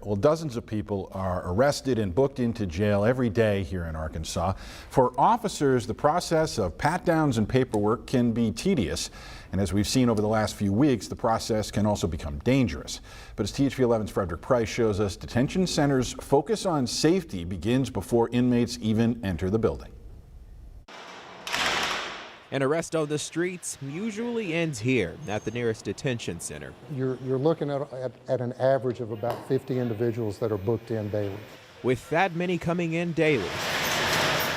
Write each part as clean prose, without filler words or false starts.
Well, dozens of people are arrested and booked into jail every day here in Arkansas. For officers, the process of pat-downs and paperwork can be tedious. And as we've seen over the last few weeks, the process can also become dangerous. But as THV 11's Frederick Price shows us, detention centers' focus on safety begins before inmates even enter the building. An arrest on the streets usually ends here at the nearest detention center. You're looking at an average of about 50 individuals that are booked in daily. With that many coming in daily,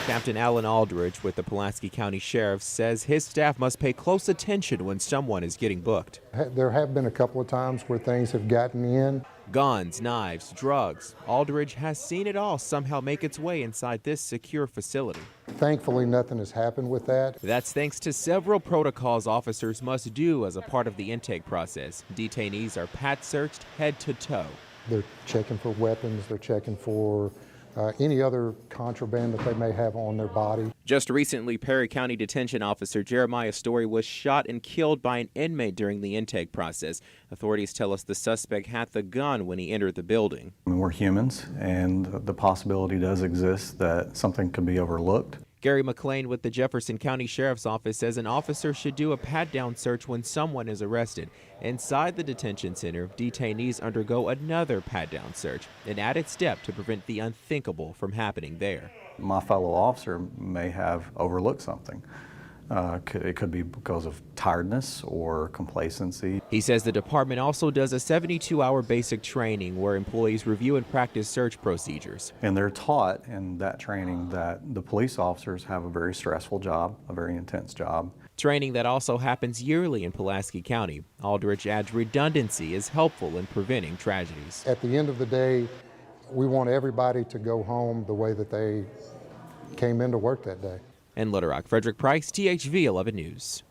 Captain Alan Aldridge with the Pulaski County Sheriff says his staff must pay close attention when someone is getting booked. There have been a couple of times where things have gotten in. Guns, knives, drugs. Aldridge has seen it all somehow make its way inside this secure facility. Thankfully, nothing has happened with that. That's thanks to several protocols officers must do as a part of the intake process. Detainees are pat-searched head to toe. They're checking for weapons, they're checking for any other contraband that they may have on their body. Just recently, Perry County Detention Officer Jeremiah Story was shot and killed by an inmate during the intake process. Authorities tell us the suspect had the gun when he entered the building. We're humans, and the possibility does exist that something could be overlooked. Gary McLean with the Jefferson County Sheriff's Office says an officer should do a pat-down search when someone is arrested. Inside the detention center, detainees undergo another pat-down search, an added step to prevent the unthinkable from happening there. My fellow officer may have overlooked something. It could be because of tiredness or complacency. He says the department also does a 72-hour basic training where employees review and practice search procedures. And they're taught in that training that the police officers have a very stressful job, a very intense job. Training that also happens yearly in Pulaski County. Aldridge adds redundancy is helpful in preventing tragedies. At the end of the day, we want everybody to go home the way that they came into work that day. In Little Rock, Frederick Price, THV 11 News.